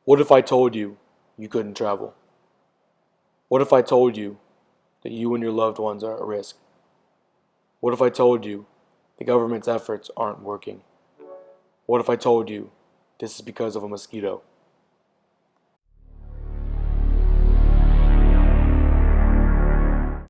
What if I told you you couldn't travel? What if I told you that you and your loved ones are at risk? What if I told you the government's efforts aren't working? What if I told you this is because of a mosquito?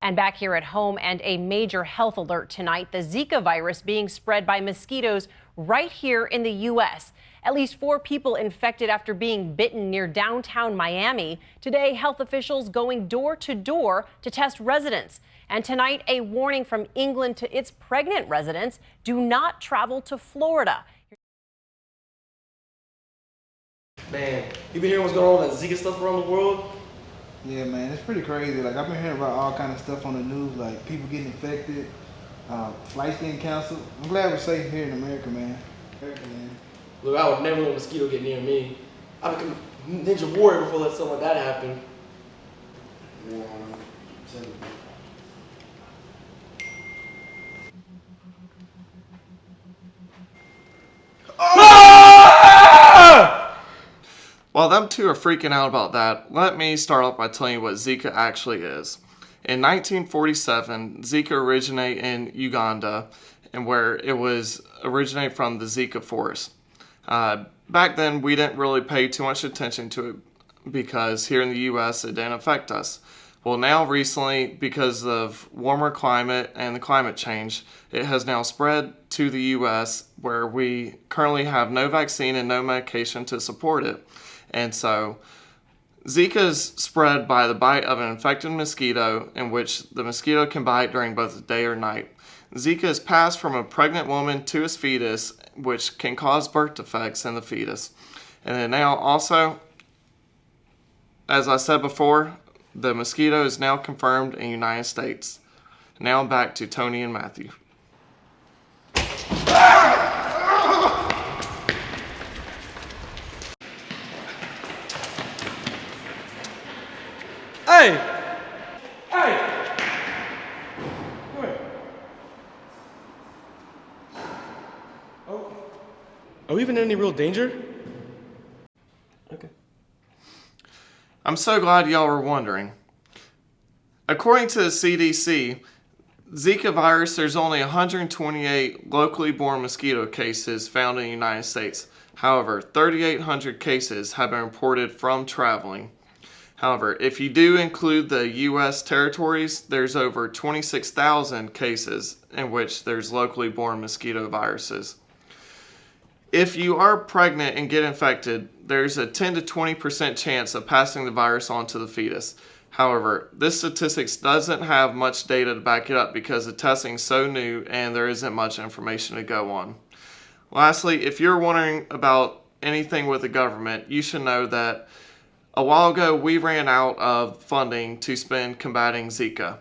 And back here at home, and a major health alert tonight, the Zika virus being spread by mosquitoes right here in the U.S. At least 4 people infected after being bitten near downtown Miami. Today, health officials going door to door to test residents. And tonight, a warning from England to its pregnant residents: do not travel to Florida. Man, you been hearing what's going on with that Zika stuff around the world? Yeah, man, it's pretty crazy. Like, I've been hearing about all kind of stuff on the news, like people getting infected, flights getting canceled. I'm glad we're safe here in America, man. Look, I would never let a mosquito get near me. I become a ninja warrior before let something like that happen. Yeah, While them two are freaking out about that, let me start off by telling you what Zika actually is. In 1947, Zika originated in Uganda, and where it was originated from the Zika forest. Back then, we didn't really pay too much attention to it because here in the U.S. it didn't affect us. Well, now recently, because of warmer climate and the climate change, it has now spread to the U.S. where we currently have no vaccine and no medication to support it. And so, Zika is spread by the bite of an infected mosquito, in which the mosquito can bite during both day or night. Zika is passed from a pregnant woman to its fetus, which can cause birth defects in the fetus. And then now also, as I said before, the mosquito is now confirmed in the United States. Now back to Tony and Matthew. Hey! Hey! Come here. Oh. Are we even in any real danger? Okay. I'm so glad y'all were wondering. According to the CDC, Zika virus, there's only 128 locally born mosquito cases found in the United States. However, 3,800 cases have been reported from traveling. However, if you do include the U.S. territories, there's over 26,000 cases in which there's locally born mosquito viruses. If you are pregnant and get infected, there's a 10 to 20% chance of passing the virus on to the fetus. However, this statistics doesn't have much data to back it up because the testing is so new and there isn't much information to go on. Lastly, if you're wondering about anything with the government, you should know that a while ago, we ran out of funding to spend combating Zika.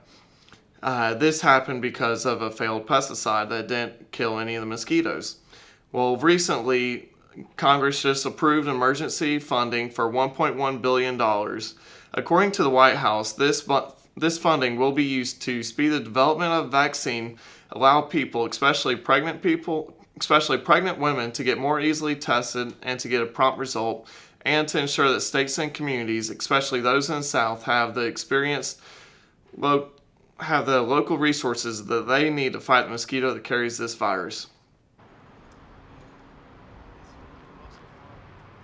This happened because of a failed pesticide that didn't kill any of the mosquitoes. Well, recently, Congress just approved emergency funding for $1.1 billion. According to the White House, this funding will be used to speed the development of a vaccine, allow people, especially pregnant women, to get more easily tested and to get a prompt result, and to ensure that states and communities, especially those in the South, have the local resources that they need to fight the mosquito that carries this virus.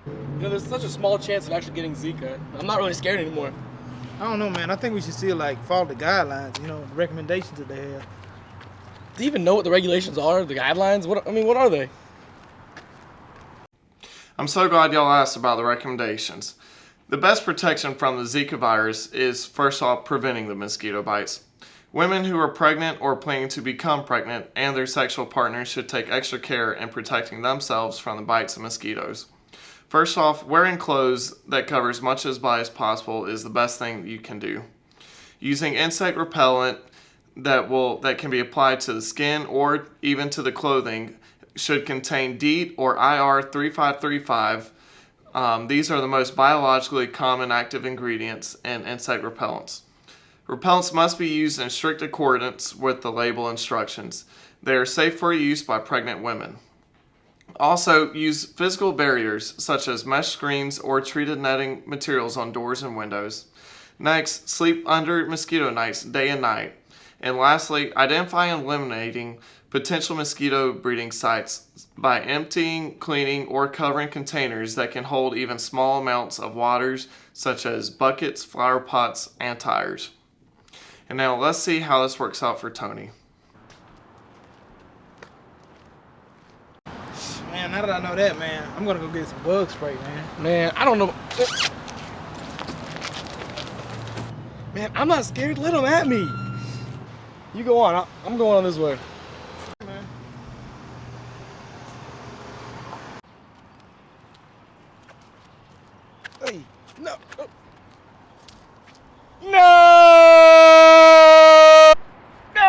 You know, there's such a small chance of actually getting Zika. I'm not really scared anymore. I don't know, man. I think we should still follow the guidelines, the recommendations that they have. Do you even know what the regulations are, the guidelines? What are they? I'm so glad y'all asked about the recommendations. The best protection from the Zika virus is, first off, preventing the mosquito bites. Women who are pregnant or planning to become pregnant and their sexual partners should take extra care in protecting themselves from the bites of mosquitoes. First off, wearing clothes that cover as much as body as possible is the best thing you can do. Using insect repellent that can be applied to the skin or even to the clothing should contain DEET or IR 3535. These are the most biologically common active ingredients in insect repellents. Repellents must be used in strict accordance with the label instructions. They are safe for use by pregnant women. Also, use physical barriers such as mesh screens or treated netting materials on doors and windows. Next, sleep under mosquito nets day and night. And lastly, identify and eliminating potential mosquito breeding sites by emptying, cleaning, or covering containers that can hold even small amounts of waters such as buckets, flower pots, and tires. And now let's see how this works out for Tony. Man, now that I know that, man, I'm gonna go get some bug spray, man. Man, I don't know. Man, I'm not scared. Let them at me. You go on. I'm going on this way. Man. Hey, no. No! No!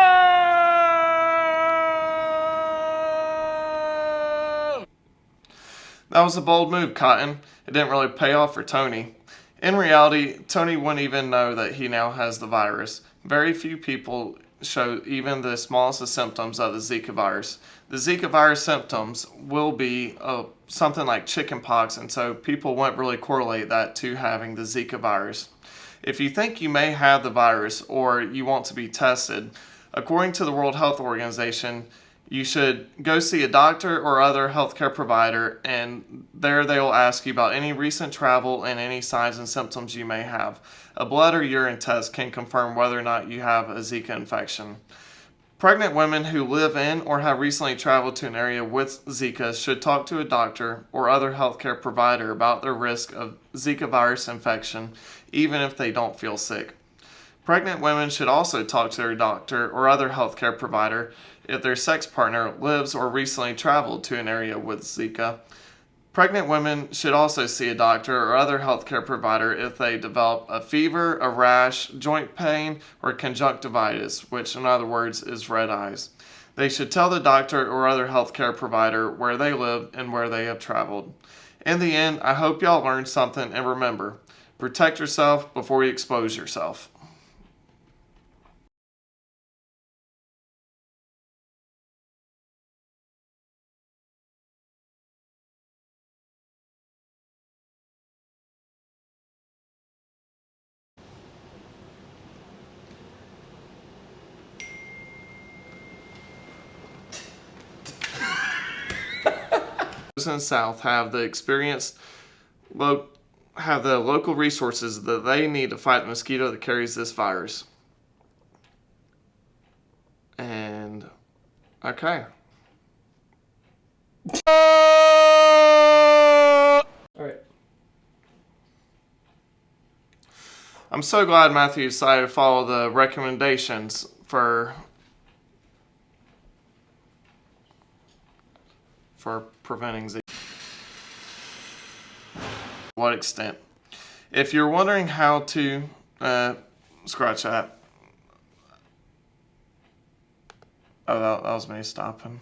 That was a bold move, Cotton. It didn't really pay off for Tony. In reality, Tony wouldn't even know that he now has the virus. Very few people show even the smallest of symptoms of the Zika virus. The Zika virus symptoms will be something like chickenpox, and so people won't really correlate that to having the Zika virus. If you think you may have the virus or you want to be tested, according to the World Health Organization, you should go see a doctor or other healthcare provider, and there they will ask you about any recent travel and any signs and symptoms you may have. A blood or urine test can confirm whether or not you have a Zika infection. Pregnant women who live in or have recently traveled to an area with Zika should talk to a doctor or other healthcare provider about their risk of Zika virus infection, even if they don't feel sick. Pregnant women should also talk to their doctor or other healthcare provider if their sex partner lives or recently traveled to an area with Zika. Pregnant women should also see a doctor or other healthcare provider if they develop a fever, a rash, joint pain, or conjunctivitis, which in other words is red eyes. They should tell the doctor or other healthcare provider where they live and where they have traveled. In the end, I hope y'all learned something, and remember, protect yourself before you expose yourself. Those in the South have the experience, have the local resources that they need to fight the mosquito that carries this virus. And, okay. All right. I'm so glad Matthew decided to follow the recommendations for preventing Zika. What extent? If you're wondering how to scratch that. Oh, that was me stopping.